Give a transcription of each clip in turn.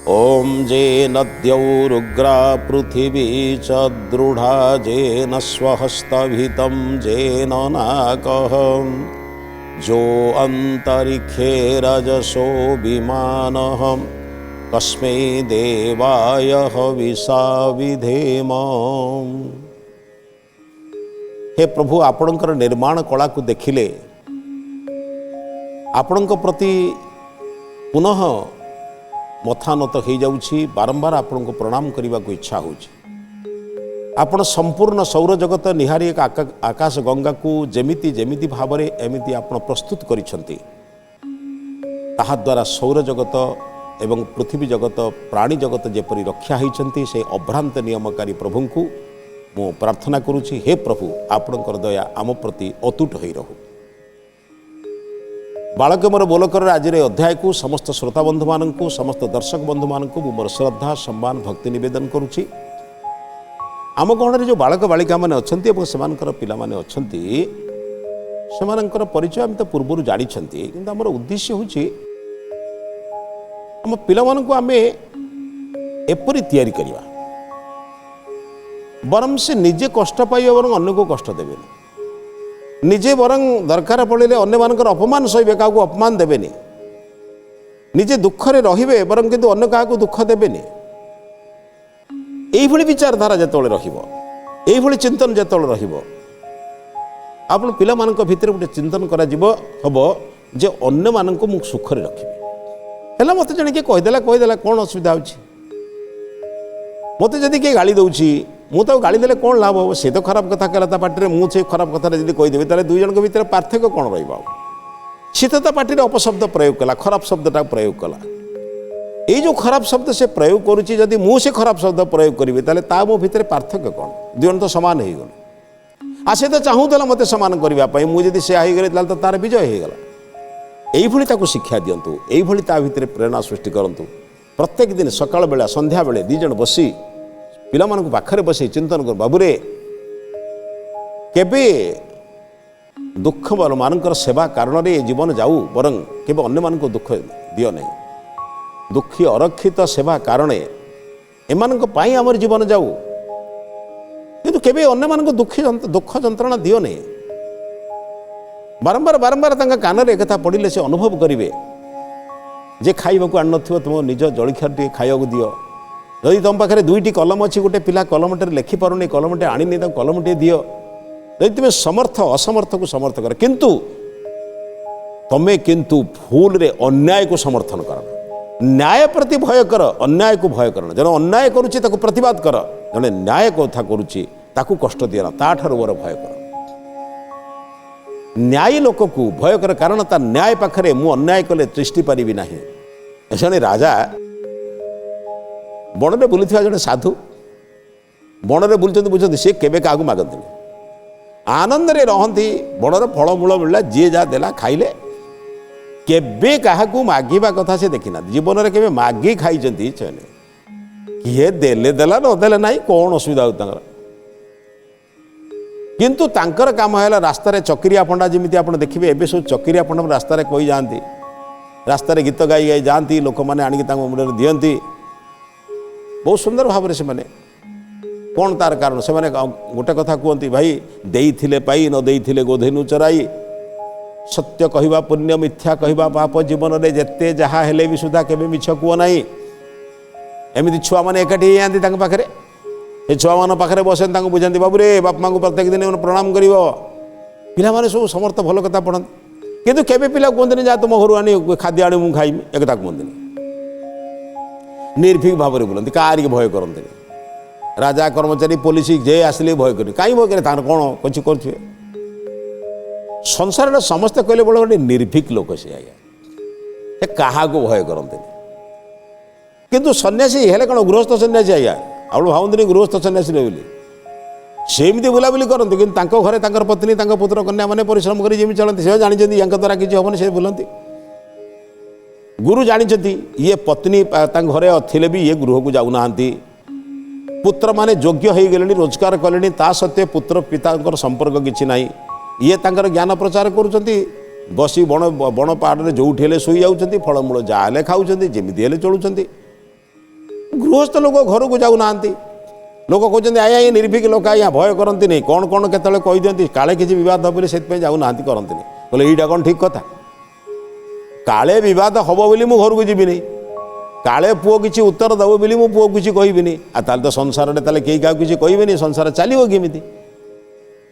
ओम जेन द्यौरुग्रा पृथिवी च दृढ़ा जेन स्वहस्तभितं जेन नाकः जो अंतरिक्षे रजसो विमानः कस्मै देवाय हविषा विधेम। हे प्रभु, आपणकर निर्माण कला को देखिले आपणक प्रति पुनः मथानत हो जाउछि। बारंबार आपन को प्रणाम करने को इच्छा होछि। आपण संपूर्ण सौर जगत निहारी एक आकाश गंगा को जेमिति जेमिति भाव में एमिति आपण प्रस्तुत करिसंती। ताहा द्वारा सौर जगत एवं पृथ्वी जगत प्राणी जगत जेपरि रक्षा होइछंती से अभ्रांत नियमकारी प्रभु को मु प्रार्थना करुछि। हे प्रभु, आपणकर दया आम प्रति अतुट होई रहू। बालक मोर बोलकर आज अध्याय को समस्त श्रोता बंधु मानक समस्त दर्शक बंधु मानक मोर श्रद्धा सम्मान भक्ति निवेदन करुछि। आम गहण जो बालक बालिका मैंने अच्छा से पिला माने अछंती सेमानकर परिचय आम तो पूर्व जानी कि आमर उद्देश्य होछि आम पिला मानक आम एपरि तैयारी करिवा बरम से निजे कष्ट पाइबा बरं अन्य को कष्ट देबेनि। निजे बरं दरकार पड़े अन्य मानकर अपमान सहिबे, का अपमान देबेनि। निजे दुखरे रहिबे बरं किंतु अन्य का दुख देबेनि। एइभଳି विचारधारा जेतोले रहिबो, एइभଳି चिंतन जेतोले रहिबो, आपण पिला मानक भितर गोटे चिंतन करा जिवो हबो जे अन्य मानक मु सुखरे रखिबे। हेला मते जणे के कहिदेला कोन असुविधा होछि। मते जदि के गाली दउछि मु तो गाली देले कौन लाभ हो। से तो खराब कथा कहला ता पार्टी मु से खराब कथा जब कहीदेवी ताले दुई जन भितर पार्थक्य कौन रहा। सी तो पार्टी अपशब्द प्रयोग कला, खराब शब्दटा प्रयोग कला। ये जो खराब शब्द से प्रयोग करुच्ची जदि मु से खराब शब्द प्रयोग करी ताले ता मो भितर पार्थक्य कौन। दुई जन तो सामान हो गले। से तो चाहूला मत सामान करने मुझे से आईगले तो तार विजय होगला। यही ताको शिक्षा दिंतु, यही ता भितर प्रेरणा सृष्टि करंतु। प्रत्येक दिन सकाळ बेला संध्या बेले दी जन बसी पिला मानक पाखरे बसी चिंतन कर, बाबूरे केबे दुख मानकर सेवा कारण रे जीवन जाऊ बरं केबे अन्य मानक दुख दियो नहीं। दुखी अरक्षित सेवा कारण एमानक पाई आमर जीवन जाऊ, किंतु केबे अन्य मानक दुख जंत्रणा दियो नहीं। बारंबार बारंबार तांका कान रे एकथा पड़िले से अनुभव करिवे जे खाइबाकू आन नथिबो तुम निज जलखिया टी खाइबाकू दियो। जदि तुम पाखे दुईटी कलम अच्छी, गोटे पिला कलमटे लिखिपारे कलमटे आनी कलमटे दियो। जदि तुम्हें समर्थ असमर्थ को समर्थ कर, किंतु तमें किंतु भूल रे अन्याय को समर्थन कर। न्याय प्रति भय कर, अन्याय को भय कर। जन अन्याय करुच्ची ताको प्रतिवाद कर, जने न्याय कथा करुच्ची ताको कष्ट दिया ताठार वर भय कर। न्यायी लोक को भय कर, कारण ता न्याय पाखरे मु अन्याय कले तृष्टि पारिबि नाही। जने राजा बण में बुली जड़े साधु बण में बुलूँ बुझे सी केवे क्या मागती आनंद रे रहती। बणर फलमूल मिलला, जी जहाँ देला खाइले, केवे क्या मागिबा कथा से देखी ना। जीवन में केवे मागी खाई किए देले देला नदेले ना कौन असुविधा हो। किंतु तांकर काम है रास्तार चक्रिया पंडा जमी आप देखिए एवं सब चक्रिया पंडा रास्तार कही जाती, रास्तार गीत गाई गाई जाती, लोक मैंने आणिक मुंडे दियंती। बहुत सुंदर भाव से मैंने कौन तार कारण से मैंने गोटे कथा कहती, भाई देइथिले पाई न देइथिले गोधेनु चराई। सत्य कहवा पुण्य, मिथ्या कहवा पाप। जीवन में जिते जहाँ हेले भी सुधा केबे मिछ कह ना। एमती छुआ मैंने एकाठी जाती पाखे, ये छुआ मान पाखे बसे बुझाती, बाबू रे बाप माँ को प्रत्येक दिन प्रणाम कर। पिला माने सब समर्थ भल कथा पढ़ती, किंतु केबे पिला कहते जा तुम घर आनी खाद्य आनी मुझे खाइमी एक कहते। निर्भीक भाव में बुलाती, कारिक भय करते। राजा कर्मचारी पुलिस जे आसिले भय कर, कहीं भय करे तार कौन कुछ कर। संसार समस्ते कहले बोले गोटे निर्भीक लोक से आज्ञा क्या भय करते। किंतु सन्यासी हेले कौन गृहस्थ सन्यासी आज्ञा आप भावती गृहस्थ सन्यासी बोली सेमती बुलाबुली करते, कि घरे पत्नी पुत्र कन्या मैंने परिश्रम कर चलती। से जानते या द्वारा किसी हेनी से बुलती। गुरु जानते ये पत्नी घरे थिले भी ये गृह को जाऊना। पुत्र माने योग्य हो गले, रोजगार कले, ता सत्वे पुत्र पिता संपर्क किसी ना। ये ज्ञान प्रचार करुँच, बसी बण बण पहाड़ में जो शोई जाऊँच, फलमूल जहाँ खाऊँ, जमी चलुँच। गृहस्थ लोक घर को जाऊना लोक कहते आया ये निर्भीक लोक आज्ञा भय करती नहीं कौन कौन केतले कहीदिंट काले किसी बद हम बोली से जाऊना करती बोले यहाँ कौन ठीक कथा काले बद हम बोली मु घर को जीवी नहीं काले पुओ किसी उत्तर दब बोली मो पुओ किसी कहबी आ तो संसार में कई क्या किसी कहबे संसार चलो केमी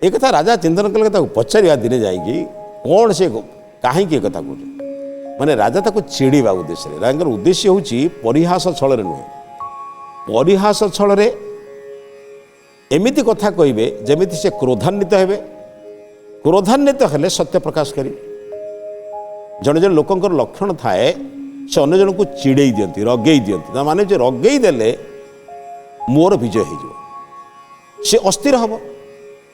एक कथा राजा चिंतन कले पचार दिने जाकि कौन से कहीं कथा कह माने राजा ताको चिड़वा उद्देश्य राजा उद्देश्य हूँ परिहास छल नुहे परिहास छल एमिति कथा कहे जमी से क्रोधान्वित हे क्रोधान्वित हेले सत्य प्रकाश करी जड़े जन लोकंर लक्षण थाए से अन्य जन को चिड़े दियंती रगई दियंती माने जो रगई देले मोर विजय हो सी अस्थिर हम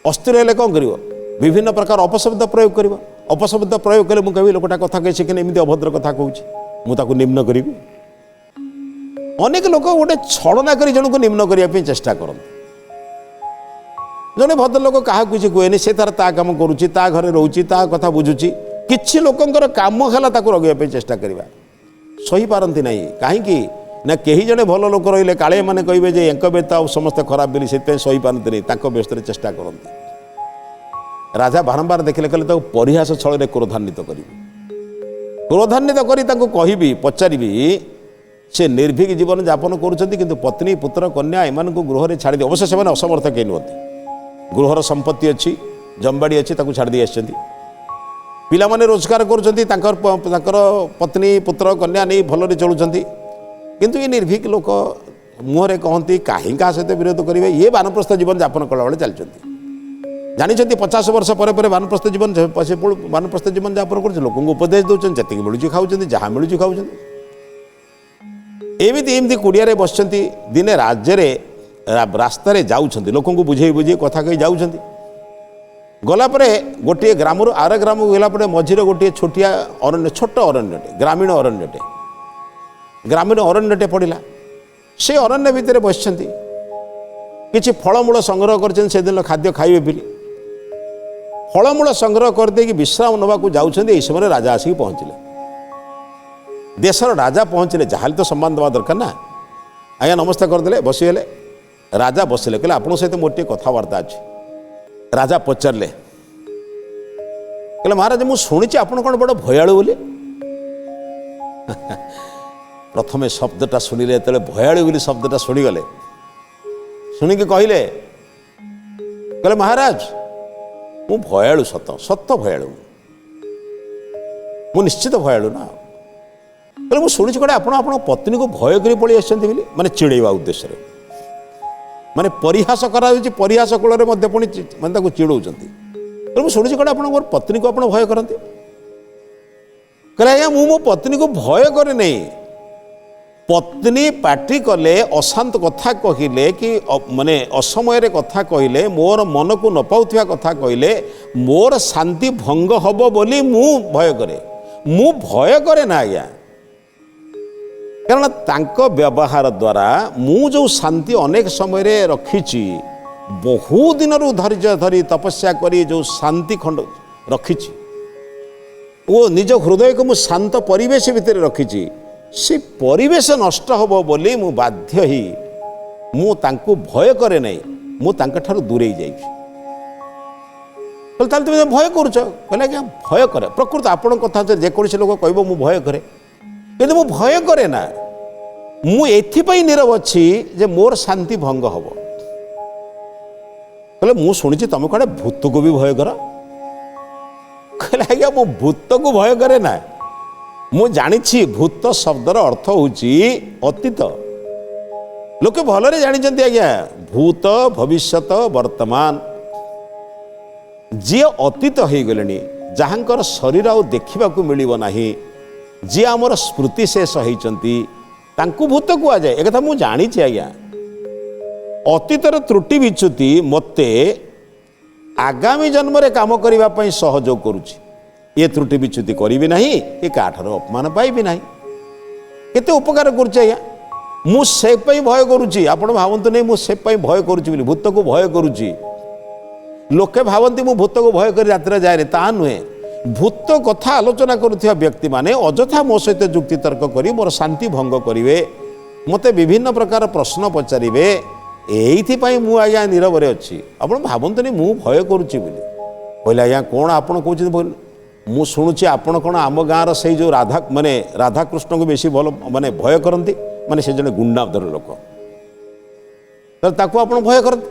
अस्थिर हेले कौन कर विभिन्न प्रकार अपशब्द प्रयोग कर अपशब्द प्रयोग कले मुझे कह लोकटा कथा कही से एमती अभद्र कथा कहूँ मुझे निम्न करी अनेक लोक गोटे छलना कर जन को निम्न करने चेष्टा करते जड़े भद्र लोक क्या किसी कहे से तार ता कम करुच्ची ता घरे रोचे ता कथा बुझुची किसी लोकंर काम है रगे चेष्टा करवा सही पारती ना कहीं ना कहीं जड़े भल लोक रही काले मैंने कहे जे एक व्यस्त समस्त खराब बोली से सही पारती नहीं व्यस्त चेष्टा करती राजा बारंबार देखिले कहले परिहास छल क्रोधान्वित करी क्रोधान्वित करी कहबी पचारि से निर्भीक जीवन यापन करुँच पत्नी पुत्र कन्या एम गृह छाड़ी अवश्य से असमर्थ कहीं नुहति गृहर संपत्ति अच्छी जमबाड़ी अच्छी छाड़ी आस पिला माने रोजगार कर पत्नी पुत्र कन्या नहीं भलरे चलुंट किंतु ये निर्भीक लोक मुहरे कहती कहीं क्या सहित विरोध करेंगे ये वानप्रस्थ जीवन यापन कला बेले चलती जानते 50 वर्ष पर वानप्रस्थ जीवन वानप्रस्थ जीवन यापन कर लोक उपदेश दौरान जी मिलूँ खाऊँ जहाँ मिलूँ खाऊँ एमती एमती कुड़िया बस दिने राज्य रास्तार जाऊँ लोक बुझे बुझे कथा कही जाऊँ गलापर गोटे ग्राम आर ग्राम गलापर मझीरे गोटे छोटिया अरण्य छोट अरण्यटे ग्रामीण अरण्यटे पड़ा से अरण्य भितर बस किसी फलमूल संग्रह कर खाद्य खाइबे बोली फलमूल संग्रह करदे विश्राम नवाक जाऊँ समय राजा आसिक पहुँचले देशर राजा पहुँचले जहाँ तो सम्मान देवा दरकार ना आज्ञा नमस्ते करदे बसीगले राजा बसिले कहले आपन सहित मोर टे कथबार्ता अच्छी राजा पचारे कहले महाराज मुझे शुणी आपन कौन बड़ भयालु बोली प्रथमे शब्दटा शुणिले जो भयालु बोली शब्दटा शुणीगले शुणिकी कहले कहले महाराज मु भयालु सत सत भयालु मु निश्चित भयालु ना कहले मुझे शुणी कड़े आप पत्नी को भय कर पलि आसछन्ति माने चिड़ेवा उद्देश्य माने परिहास करा परिहास कूल पुणी माने चिड़ौंट मुझे शुणी कड़े आप पत्नी को आप भय करते कहले आज्ञा मु मो पत्नी को भय करे नहीं पत्नी पार्टी कले अशांत कथा कहले कि माने असमय कथा कहले मोर मन को न पाउथिया कथा कहले मोर शांति भंग हब बोली मु भय करे ना आज्ञा कारण तांको व्यवहार द्वारा मु जो शांति अनेक समय रखी बहु दिन धैर्य धरी तपस्या करी जो शांति खंड रखी वो निज हृदय को मु शांत परिवेश भितर रखी से परिवेश नष्ट हब बोली मु बाध्य ही मु तांको भय करे नहीं मु तांका ठारू दूरे जाई तुम भय करुच कहले आज्ञा भय करे प्रकृत आपण कथा जेकोसी लोक कहब मु भय करे किंतु मु भय करे ना मु एथिपाई नीरव अच्छी जे मोर शांति भंग हब कहले मु शुणी तुम कड़े भूत को भी भय कर कहले आज्ञा मु भूत को भय करे ना मु जानी भूत शब्दर अर्थ होची अतीत लोके भलरे जानी आज्ञा भूत भविष्यत वर्तमान जी अतीत हो गले जहाँकर शरीर आउ देखा मिल ना जी आमर स्मृति शेष होती भूत कहुए एक मुझे जानी आज्ञा अतीतर त्रुटि विच्युति मते आगामी जन्म रे काम करने सहयोग करुच्ची ये त्रुटि विच्युति करी ना कि काठर अपमान पाइबी ना केते उपकार करुच्ची मुझे भय करुच्ची आपण भावतु नहीं मुझे भय करुच्ची भूत को भय करुच्ची लोके भावती मु भूत को भय कर रात्र जाए ता नुहे भूत कथा आलोचना करुवा व्यक्ति माने अजथा मो सहित जुक्ति तर्क करी मोर शांति भंग करेंगे मते विभिन्न प्रकार प्रश्न पचारे एइथिपाई मु आज्ञा नीरव अच्छी आप भावतुनि मु भय करुच्ची बोली कहले आज्ञा कौन आपड़ कहते मु शुणुची आपण कौन आम गाँव से जो राधा माने राधाकृष्ण को बेसी भल माने भय करती माने से जने गुंडाधर लोक ताको आपण भय करते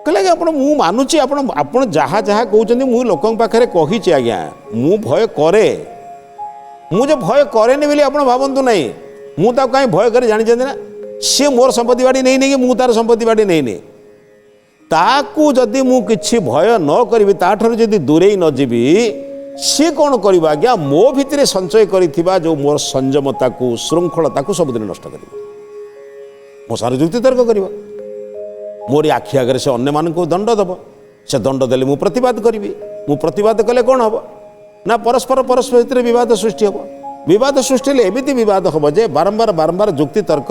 कहले आज्ञा आपण मु मानुची आपण जहाँ जहाँ कहते मु लोक पाखे कही आज्ञा मु भय करे मु जो भय करेनि बोली आपण भावतु नहीं मु ताको कहीं भय करे जानी ना सी मोर संपत्ति बाड़ी नहीं नहीं मु तार संपत्ति बाड़ी नहीं नहीं ताकू जदि मु किछि भय न करी ताठर जदि दूरे न जीवी सी कौन कर आज्ञा मो भितर संचय करिथिबा जो मोर संयमता को श्रृंखलता को सबुदिन नष्ट कर मो सार जुक्ति तर्क कर मोरी आखि आगे से अन्य मान दंड दब से दंड देले मु प्रतिवाद करी मु प्रतिवाद कले कौन हम ना परस्पर परस्पर भितर विवाद सृष्टि हम विवाद सृष्टि एमती विवाद हम जे बारंबार बारंबार जुक्ति तर्क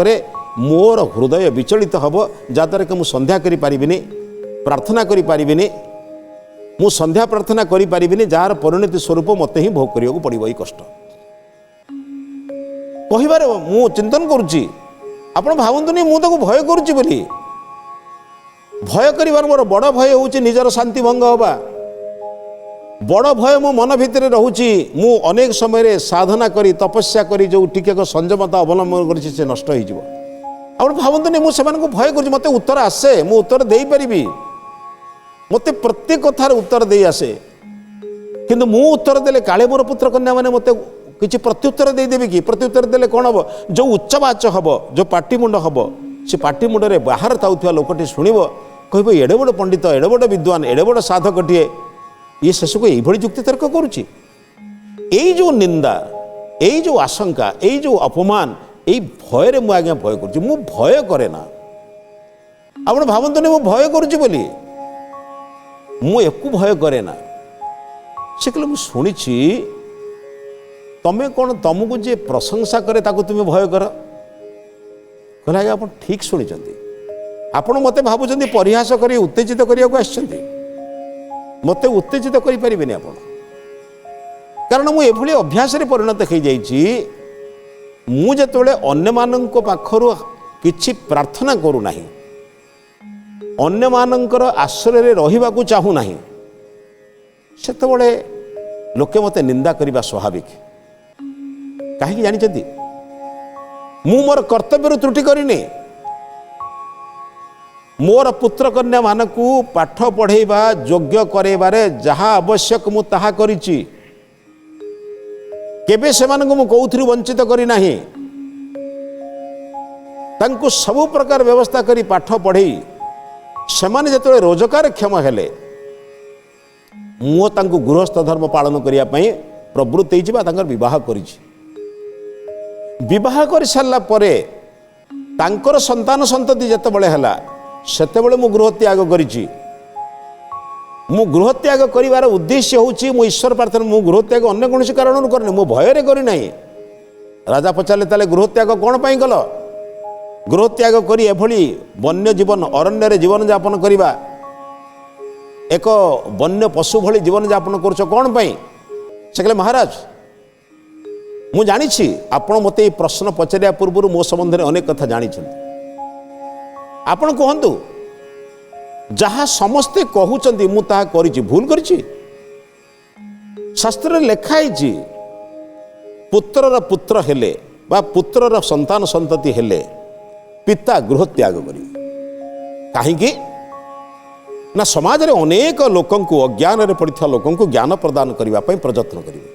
मोर हृदय विचलित हम जहाँद्वारा कि मुझे संध्या करी पारिबिनी प्रार्थना करी पारिबिनी मु संध्या प्रार्थना करी पारिबिनी जार परिणति स्वरूप मते ही भोग करियो पड़िबो ई कष्ट कहिबारे मु चिंतन करूची आपण भावंतुनी मु ताको भय करूची बोली भय करिवार मोर बड़ भय होउची निजर शांति भंग होबा बड़ भय मो मन भितर रहूची मु अनेक समय रे साधना करी तपस्या करी जो टिके संयमता अवलंबन करी से नष्ट हो जिवो आप भावतुनि मुझे भय कर मत उत्तर आसे मु उत्तर दे पारि मत प्रत्येक कथार उत्तर दे आसे किंतु मु उत्तर देले काले मोर पुत्र कन्या मैंने मत किसी प्रत्युत्तर देदेवी कि प्रत्युत्तर देले कौन हम जो उच्चवाच हम जो पाटिमुंड हम से पाटिमुंडे बाहर थाउथिबा लोकटी शुणव कह एडे बड़ पंडित एडे बड़ विद्वान एडे बड़ साधकटीए ये शेष को यही जुक्ति तर्क करुच्ची यही जो निंदा यही जो आशंका यही जो अपमान यही भय मु आज्ञा भय करुच्ची मु भय करे ना आप भावतुनि मु भय करुच्ची बोली मु एकु भय करे ना से कहले मु शुणी तमें कौन तुमको जे प्रशंसा करे ताको तुम भय कर कहले आज्ञा आप ठीक शुणी आपण मते भावुଛନ୍ତି परिहास करी उत्तेजित करिया को आछंती मते उत्तेजित करि परिबेनी आपण कारण मु एभली अभ्यास रे परिणत हो जाइछि मु जेतबेले अन्य मानक पाखरु किछि प्रार्थना करू नाही अन्य मानकर आश्रय रे रहिबा को चाहू नाही सेतबेले लोके मते निंदा करिबा स्वाभाविक काहे जानिछंती मु मोर कर्तव्य त्रुटि करिनी मोर पुत्र कन्या मानकू पाठ पढ़ेबा योग्य करेबारे जहाँ आवश्यक मु ताहा करिछि केबे सेमानकु मु कोउथि वंचित करी नाही तांकु सब प्रकार व्यवस्था करी पाठ पढ़ेई सेमाने जेतबेले रोजगार क्षम हेले मु तांकु गृहस्थ धर्म पालन करिया पई प्रवृत्त होइछि बा तांकर विवाह करिछि विवाह करि सारला परे तांकर संतान संतति जेतबेले हला सेतेबेले मु गृह त्याग करिछि मु गृह त्याग करिवार उद्देश्य होछि मु ईश्वर प्रार्थना मु गृह त्याग अन्य कोनोसी कारण करनी मु भୟରେ करि नाही राजा पचारे ताले गृह त्याग कोन पई कल गृह त्याग करी एभली वन्य जीवन अरण्य रे जीवन यापन करिबा एक वन्य पशु भली जीवन यापन करछ कोन पई से कहले महाराज मु जानिछि आपण मते प्रश्न पचारिया पूर्व मो संबंध में अनेक कथा जानिछन आपण कहतु जहाँ समस्ते कहउचंती मु ताहा करिछि भूल करिछि शास्त्र लेखाई पुत्रर पुत्र हेले बा पुत्रर संतान संतति हेले पिता गृह त्याग करी कहीं ना समाज रे अनेक लोकंकु अज्ञान रे पड़िथा लोकंकु ज्ञान प्रदान करबा पई प्रयत्न करिवे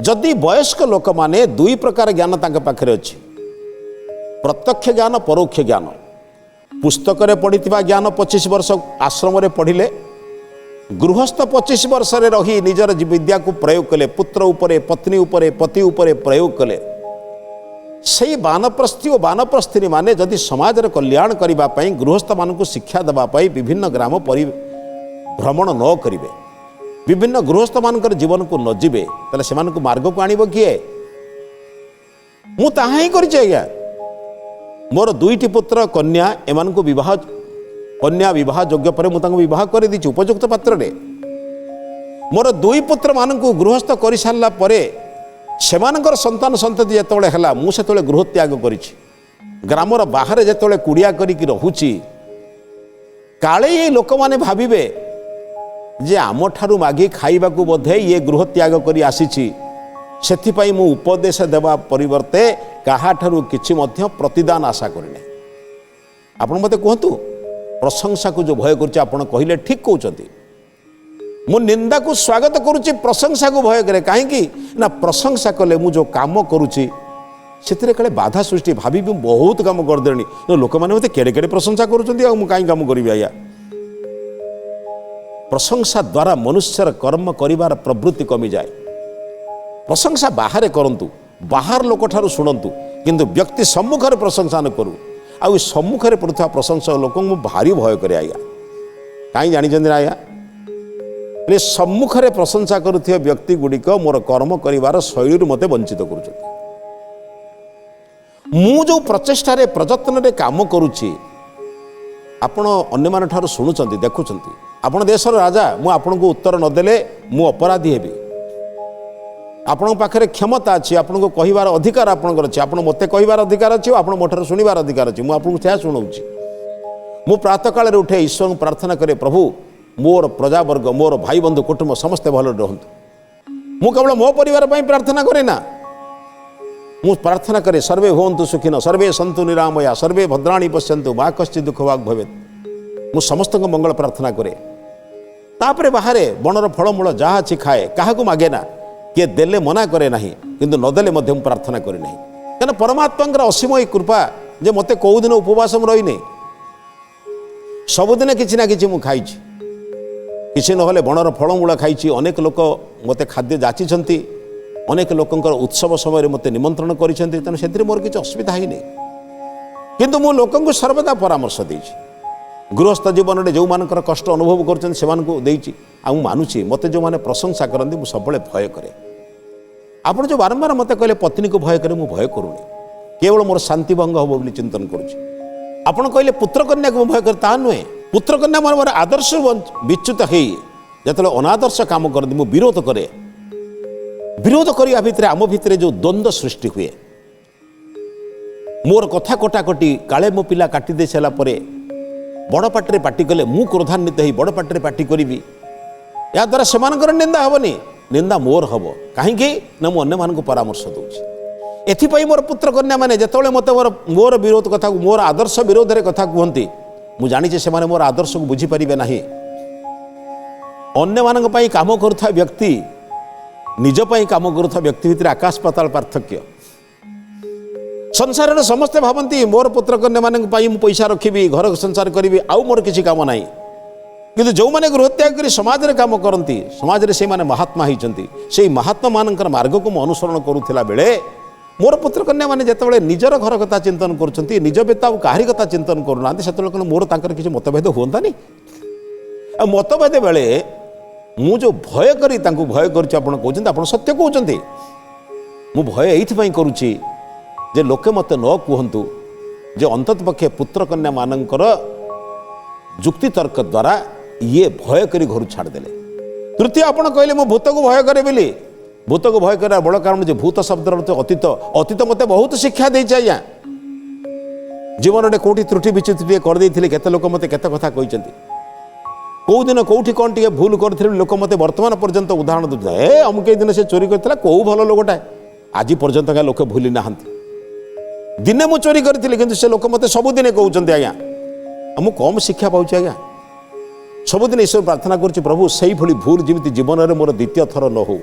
जदि वयस्क लोक माने दुई प्रकार ज्ञान तांके पाखरे अछि प्रत्यक्ष ज्ञान परोक्ष ज्ञान पुस्तक रे पढ़िथिबा ज्ञान 25 वर्ष आश्रम रे पढ़िले गृहस्थ 25 वर्ष रे रही निजर विद्या को प्रयोग कले पुत्र उपरे पत्नी उपरे पति उपरे प्रयोग कले सही वानप्रस्थी और वानप्रस्थिनी माने जदि समाज रे कल्याण करिबा पई गृहस्थ मानकु शिक्षा देबा पई विभिन्न ग्राम भ्रमण न करिवे विभिन्न गृहस्थ मानकर जीवन को न जीवे तले सेमानकु मार्ग को आनिबो किए मु ताहा ही करिछि आज्ञा मोर दुईटी पुत्र कन्या एमान को विवाह कन्या विवाह योग्य पर मुझे विवाह कर दी उपयुक्त पात्र रे मोर दुई पुत्र मान को गृहस्थ कर सारा ସେମାନଙ୍କର ସନ୍ତାନ ସନ୍ତତି ଯେତେବେଳେ ହେଲା ମୁଁ ସେତେବେଳେ ଗୃହ ତ୍ୟାଗ କରିଛି। ଗ୍ରାମର ବାହାରେ ଯେତେବେଳେ କୁଡ଼ିଆ କରିକି ରହୁଛି, କାଳେ ଏ ଲୋକମାନେ ଭାବିବେ ଯେ ଆମଠାରୁ ମାଗି ଖାଇବାକୁ ବୋଧେ ଇଏ ଗୃହ ତ୍ୟାଗ କରି ଆସିଛି, ସେଥିପାଇଁ ମୁଁ ଉପଦେଶ ଦେବା ପରିବର୍ତ୍ତେ କାହାଠାରୁ କିଛି ମଧ୍ୟ ପ୍ରତିଦାନ ଆଶା କରିନାହିଁ। ଆପଣ ମୋତେ କୁହନ୍ତୁ, ପ୍ରଶଂସାକୁ ଯେଉଁ ଭୟ କରୁଛି, ଆପଣ କହିଲେ ଠିକ୍ କହୁଛନ୍ତି। ମୁଁ ନିନ୍ଦାକୁ ସ୍ୱାଗତ କରୁଛି, ପ୍ରଶଂସାକୁ ଭୟ କରେ। କାହିଁକି ନା ପ୍ରଶଂସା କଲେ ମୁଁ ଯେଉଁ କାମ କରୁଛି ସେଥିରେ କାଳେ ବାଧା ସୃଷ୍ଟି, ଭାବିବି ମୁଁ ବହୁତ କାମ କରିଦେଣି, ଲୋକମାନେ ମୋତେ କେଡ଼େ କେଡ଼େ ପ୍ରଶଂସା କରୁଛନ୍ତି, ଆଉ ମୁଁ କାହିଁ କାମ କରିବି ଆଜ୍ଞା। ପ୍ରଶଂସା ଦ୍ୱାରା ମନୁଷ୍ୟର କର୍ମ କରିବାର ପ୍ରବୃତ୍ତି କମିଯାଏ। ପ୍ରଶଂସା ବାହାରେ କରନ୍ତୁ, ବାହାର ଲୋକଠାରୁ ଶୁଣନ୍ତୁ, କିନ୍ତୁ ବ୍ୟକ୍ତି ସମ୍ମୁଖରେ ପ୍ରଶଂସା ନ କରୁ। ଆଉ ଏ ସମ୍ମୁଖରେ ପଡ଼ୁଥିବା ପ୍ରଶଂସା ଲୋକଙ୍କୁ ମୁଁ ଭାରି ଭୟ କରେ ଆଜ୍ଞା। କାହିଁ ଜାଣିଛନ୍ତି ନା ଆଜ୍ଞା, ସମ୍ମୁଖରେ ପ୍ରଶଂସା କରୁଥିବା ବ୍ୟକ୍ତି ଗୁଡ଼ିକ ମୋର କର୍ମ କରିବାର ଶୈଳୀରୁ ମୋତେ ବଞ୍ଚିତ କରୁଛନ୍ତି। ମୁଁ ଯେଉଁ ପ୍ରଚେଷ୍ଟାରେ ପ୍ରଯତ୍ନରେ କାମ କରୁଛି, ଆପଣ ଅନ୍ୟମାନଙ୍କଠାରୁ ଶୁଣୁଛନ୍ତି, ଦେଖୁଛନ୍ତି। ଆପଣ ଦେଶର ରାଜା, ମୁଁ ଆପଣଙ୍କୁ ଉତ୍ତର ନଦେଲେ ମୁଁ ଅପରାଧୀ ହେବି। ଆପଣଙ୍କ ପାଖରେ କ୍ଷମତା ଅଛି, ଆପଣଙ୍କୁ କହିବାର ଅଧିକାର ଆପଣଙ୍କର ଅଛି, ଆପଣ ମୋତେ କହିବାର ଅଧିକାର ଅଛି, ଆପଣ ମୋ ଠାରୁ ଶୁଣିବାର ଅଧିକାର ଅଛି। ମୁଁ ଆପଣଙ୍କୁ ସେୟା ଶୁଣାଉଛି। ମୁଁ ପ୍ରାତଃକାଳରେ ଉଠେ ଈଶ୍ୱରଙ୍କୁ ପ୍ରାର୍ଥନା କରେ, ପ୍ରଭୁ ମୋର ପ୍ରଜାବର୍ଗ, ମୋର ଭାଇ ବନ୍ଧୁ କୁଟୁମ୍ବ ସମସ୍ତେ ଭଲରେ ରୁହନ୍ତୁ। ମୁଁ କେବଳ ମୋ ପରିବାର ପାଇଁ ପ୍ରାର୍ଥନା କରେ ନା, ମୁଁ ପ୍ରାର୍ଥନା କରେ ସର୍ବେ ହୁଅନ୍ତୁ ସୁଖିନ, ସର୍ବେ ସନ୍ତୁ ନିରାମୟା, ସର୍ବେ ଭଦ୍ରାଣୀ ପଶ୍ୟନ୍ତୁ, ମା କଶ୍ଚିତ୍ ଦୁଃଖ ଭାଗ ଭବେତ୍। ମୁଁ ସମସ୍ତଙ୍କ ମଙ୍ଗଳ ପ୍ରାର୍ଥନା କରେ। ତାପରେ ବାହାରେ ବଣର ଫଳମୂଳ ଯାହା ଅଛି ଖାଏ, କାହାକୁ ମାଗେ ନା, କିଏ ଦେଲେ ମନା କରେ ନାହିଁ, କିନ୍ତୁ ନଦେଲେ ମଧ୍ୟ ମୁଁ ପ୍ରାର୍ଥନା କରି ନାହିଁ। କାରଣ ପରମାତ୍ମାଙ୍କର ଅସୀମ ଏହି କୃପା ଯେ ମୋତେ କେଉଁଦିନ ଉପବାସ ରହିନି, ସବୁଦିନେ କିଛି ନା କିଛି ମୁଁ ଖାଇଛି। କିଛି ନହେଲେ ବଣର ଫଳମୂଳ ଖାଇଛି। ଅନେକ ଲୋକ ମୋତେ ଖାଦ୍ୟ ଯାଚିଛନ୍ତି, ଅନେକ ଲୋକଙ୍କର ଉତ୍ସବ ସମୟରେ ମୋତେ ନିମନ୍ତ୍ରଣ କରିଛନ୍ତି, ତେଣୁ ସେଥିରେ ମୋର କିଛି ଅସୁବିଧା ହେଇନି। କିନ୍ତୁ ମୁଁ ଲୋକଙ୍କୁ ସର୍ବଦା ପରାମର୍ଶ ଦେଇଛି। ଗୃହସ୍ଥ ଜୀବନରେ ଯେଉଁମାନଙ୍କର କଷ୍ଟ ଅନୁଭବ କରୁଛନ୍ତି ସେମାନଙ୍କୁ ଦେଇଛି। ଆଉ ମୁଁ ମାନୁଛି, ମୋତେ ଯେଉଁମାନେ ପ୍ରଶଂସା କରନ୍ତି ମୁଁ ସବୁବେଳେ ଭୟ କରେ। ଆପଣ ଯେଉଁ ବାରମ୍ବାର ମୋତେ କହିଲେ ପତ୍ନୀକୁ ଭୟ କରେ, ମୁଁ ଭୟ କରୁନି, କେବଳ ମୋର ଶାନ୍ତି ଭଙ୍ଗ ହେବ ବୋଲି ଚିନ୍ତନ କରୁଛି। ଆପଣ କହିଲେ ପୁତ୍ରକନ୍ୟାକୁ ମୁଁ ଭୟ କରେ, ତାହା ନୁହେଁ। ପୁତ୍ରକନ୍ୟା ମୋର ଆଦର୍ଶ ବିଚ୍ୟୁତ ହେଇ ଯେତେବେଳେ ଅନାଦର୍ଶ କାମ କରନ୍ତି ମୁଁ ବିରୋଧ କରେ। ବିରୋଧ କରିବା ଭିତରେ ଆମ ଭିତରେ ଯେଉଁ ଦ୍ୱନ୍ଦ୍ୱ ସୃଷ୍ଟି ହୁଏ, ମୋର କଥା କଟାକଟି, କାଳେ ମୋ ପିଲା କାଟି ଦେଇ ସାରିଲା ପରେ ବଡ଼ ପାଟିରେ ପାଟି କଲେ ମୁଁ କ୍ରୋଧାନ୍ୱିତ ହେଇ ବଡ଼ ପାଟିରେ ପାଟି କରିବି। ଏହାଦ୍ୱାରା ସେମାନଙ୍କର ନିନ୍ଦା ହେବନି, ନିନ୍ଦା ମୋର ହେବ। କାହିଁକି ନା ମୁଁ ଅନ୍ୟମାନଙ୍କୁ ପରାମର୍ଶ ଦେଉଛି। ଏଥିପାଇଁ ମୋର ପୁତ୍ରକନ୍ୟାମାନେ ଯେତେବେଳେ ମୋତେ ମୋର ବିରୋଧ କଥା, ମୋର ଆଦର୍ଶ ବିରୋଧରେ କଥା କୁହନ୍ତି, ମୁଁ ଜାଣିଛି ସେମାନେ ମୋର ଆଦର୍ଶକୁ ବୁଝିପାରିବେ ନାହିଁ। ଅନ୍ୟମାନଙ୍କ ପାଇଁ କାମ କରୁଥିବା ବ୍ୟକ୍ତି, ନିଜ ପାଇଁ କାମ କରୁଥିବା ବ୍ୟକ୍ତି ଭିତରେ ଆକାଶ ପାତାଳ ପାର୍ଥକ୍ୟ। ସଂସାରରେ ସମସ୍ତେ ଭାବନ୍ତି ମୋର ପୁତ୍ରକନ୍ୟାମାନଙ୍କ ପାଇଁ ମୁଁ ପଇସା ରଖିବି, ଘର ସଂସାର କରିବି, ଆଉ ମୋର କିଛି କାମ ନାହିଁ। କିନ୍ତୁ ଯେଉଁମାନେ ଗୃହତ୍ୟାଗ କରି ସମାଜରେ କାମ କରନ୍ତି, ସମାଜରେ ସେଇମାନେ ମହାତ୍ମା ହେଇଛନ୍ତି। ସେଇ ମହାତ୍ମାମାନଙ୍କର ମାର୍ଗକୁ ମୁଁ ଅନୁସରଣ କରୁଥିଲା ବେଳେ ମୋର ପୁତ୍ରକନ୍ୟାମାନେ ଯେତେବେଳେ ନିଜର ଘର କଥା ଚିନ୍ତନ କରୁଛନ୍ତି, ନିଜ ବ୍ୟତୀତ ଆଉ କାହାରି କଥା ଚିନ୍ତନ କରୁନାହାନ୍ତି, ସେତେବେଳେ କ'ଣ ମୋର ତାଙ୍କର କିଛି ମତଭେଦ ହୁଅନ୍ତାନି? ଆଉ ମତଭେଦ ବେଳେ ମୁଁ ଯେଉଁ ଭୟ କରି ତାଙ୍କୁ ଭୟ କରୁଛି, ଆପଣ କହୁଛନ୍ତି, ଆପଣ ସତ୍ୟ କହୁଛନ୍ତି। ମୁଁ ଭୟ ଏଇଥିପାଇଁ କରୁଛି ଯେ ଲୋକେ ମୋତେ ନ କୁହନ୍ତୁ ଯେ ଅନ୍ତତଃ ପକ୍ଷେ ପୁତ୍ରକନ୍ୟାମାନଙ୍କର ଯୁକ୍ତିତର୍କ ଦ୍ୱାରା ଇଏ ଭୟ କରି ଘରୁ ଛାଡ଼ିଦେଲେ। ତୃତୀୟ, ଆପଣ କହିଲେ ମୁଁ ଭୂତକୁ ଭୟ କରେ ବୋଲି। ଭୂତକୁ ଭୟ କରିବା ବଡ଼ କାରଣ ଯେ ଭୂତ ଶବ୍ଦର ଅର୍ଥ ଅତୀତ। ଅତୀତ ମୋତେ ବହୁତ ଶିକ୍ଷା ଦେଇଛି ଆଜ୍ଞା। ଜୀବନରେ କେଉଁଠି ତ୍ରୁଟି ବିଚ୍ୟୁତି ଟିକେ କରିଦେଇଥିଲି, କେତେ ଲୋକ ମୋତେ କେତେ କଥା କହିଛନ୍ତି। କେଉଁଦିନ କେଉଁଠି କ'ଣ ଟିକେ ଭୁଲ କରିଥିଲେ ଲୋକ ମୋତେ ବର୍ତ୍ତମାନ ପର୍ଯ୍ୟନ୍ତ ଉଦାହରଣ ଦେଉଛନ୍ତି, ଅମୁକ ଦିନ ସେ ଚୋରି କରିଥିଲା, କେଉଁ ଭଲ ଲୋକଟା, ଆଜି ପର୍ଯ୍ୟନ୍ତ କାହିଁ ଲୋକ ଭୁଲି ନାହାନ୍ତି। ଦିନେ ମୁଁ ଚୋରି କରିଥିଲି, କିନ୍ତୁ ସେ ଲୋକ ମୋତେ ସବୁଦିନେ କହୁଛନ୍ତି ଆଜ୍ଞା। ମୁଁ କମ୍ ଶିକ୍ଷା ପାଉଛି ଆଜ୍ଞା। ସବୁଦିନ ଈଶ୍ୱର ପ୍ରାର୍ଥନା କରୁଛି, ପ୍ରଭୁ ସେଇଭଳି ଭୁଲ ଯେମିତି ଜୀବନରେ ମୋର ଦ୍ୱିତୀୟ ଥର ନ ହଉ,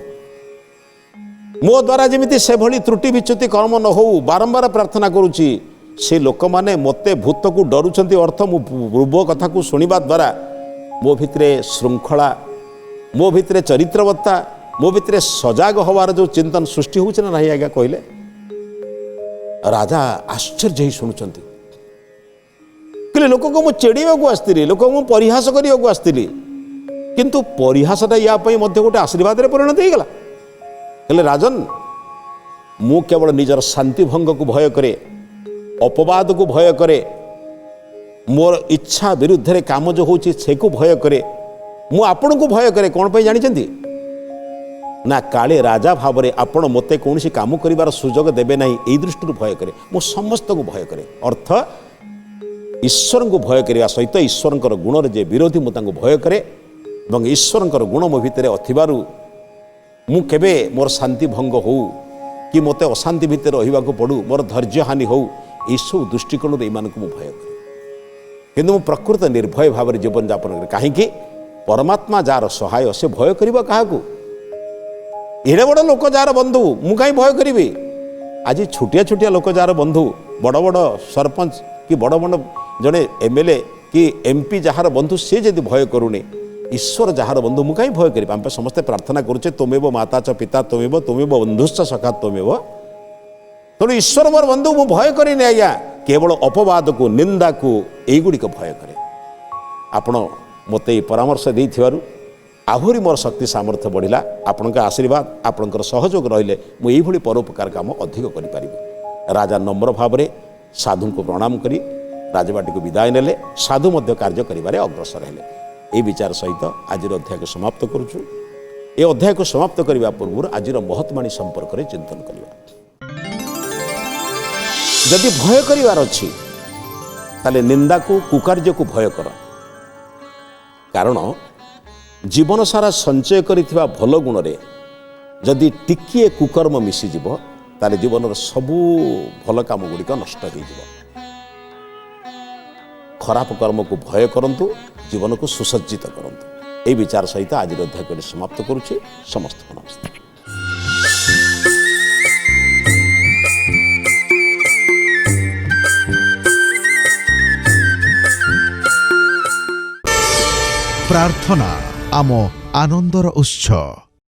ମୋ ଦ୍ୱାରା ଯେମିତି ସେଭଳି ତ୍ରୁଟି ବିଚ୍ୟୁତି କର୍ମ ନ ହଉ, ବାରମ୍ବାର ପ୍ରାର୍ଥନା କରୁଛି। ସେ ଲୋକମାନେ ମୋତେ ଭୂତକୁ ଡରୁଛନ୍ତି, ଅର୍ଥ ମୁଁ ପୂର୍ବ କଥାକୁ ଶୁଣିବା ଦ୍ୱାରା ମୋ ଭିତରେ ଶୃଙ୍ଖଳା, ମୋ ଭିତରେ ଚରିତ୍ରବତ୍ତା, ମୋ ଭିତରେ ସଜାଗ ହେବାର ଯେଉଁ ଚିନ୍ତନ ସୃଷ୍ଟି ହେଉଛି ନା ନାହିଁ ଆଜ୍ଞା କହିଲେ? ରାଜା ଆଶ୍ଚର୍ଯ୍ୟ ହେଇ ଶୁଣୁଛନ୍ତି। କହିଲେ ଲୋକଙ୍କୁ ମୁଁ ଚିଡ଼ିବାକୁ ଆସିଥିଲି, ଲୋକଙ୍କୁ ମୁଁ ପରିହାସ କରିବାକୁ ଆସିଥିଲି, କିନ୍ତୁ ପରିହାସଟା ୟା ପାଇଁ ମଧ୍ୟ ଗୋଟେ ଆଶୀର୍ବାଦରେ ପରିଣତ ହେଇଗଲା। ହେଲେ ରାଜନ, ମୁଁ କେବଳ ନିଜର ଶାନ୍ତିଭଙ୍ଗକୁ ଭୟ କରେ, ଅପବାଦକୁ ଭୟ କରେ, ମୋର ଇଚ୍ଛା ବିରୁଦ୍ଧରେ କାମ ଯେଉଁ ହେଉଛି ସେକୁ ଭୟ କରେ। ମୁଁ ଆପଣଙ୍କୁ ଭୟ କରେ କ'ଣ ପାଇଁ ଜାଣିଛନ୍ତି? ना काले राजा भाव में आपण मते कौन काम कर सुजोग देवे ना यही दृष्टि भय करे मु समस्त को भय करे अर्थ ईश्वर को भय करने सहित ईश्वर गुण जे विरोधी मुझे भय करे और ईश्वर गुण मो भितर अथिबारु मु केबे मोर शांति भंग हो कि मते अशांति भितर रहिबा को पड़ू मोर धैर्य हानि हो सब दृष्टिकोण रे मान को मु भय करे किंतु मु प्रकृत निर्भय भाव में जीवन यापन करे कहीं परमात्मा जार सहाय से भय करबा काहाकू एड़े बड़ लोक जार बंधु मु कहीं भय करी आज छोटिया छोटिया लोक जार बंधु बड़ बड़ सरपंच कि बड़ बड़ जड़े एमएलए कि एमपी जार बंधु सी जदि भय करूनी ईश्वर जार बंधु मु कहीं भय करी आम समस्ते प्रार्थना करुचे तुमेव माता च पिता तुमेव तुमेव बंधुश्च सखा तुमेव तेणु ईश्वर मोर बंधु मु भय करेनि आज्ञा केवल अपवाद को निंदा को यहीगुड़िक भय करे आपण मते परामर्श देथिबारु आहुरी मोर शक्ति सामर्थ्य बढ़िला आपण आशीर्वाद आपण सहयोग रहिले मु एही भली परोपकार काम अधिक करि परिबि। राजा नम्र भाव में साधु को प्रणाम करी राजबाटी को विदाय नेले साधु मध्य कार्य करिबारे अग्रसर हेले। ए विचार सहित आज अध्याय को समाप्त करुछु। ए अध्याय को समाप्त करने पूर्व आज महत्वाणी संपर्क में चिंतन करवा। जदि भय करिवार अछि ताले निंदा को कुकार्य को भय कर कारण जीवन सारा संचय करिथिबा भल गुण रे जदि टिकिए कुकर्म मिसिଯିब ताले जीवन सबू भल काम गुड़िक नष्ट हो खराब कर्म को भय करंतु जीवन को सुसज्जित करंतु। ए विचार सहित आज अध्याय को समाप्त करुछि। समस्त को नमस्कार। प्रार्थना आम आनंदर उत्सव।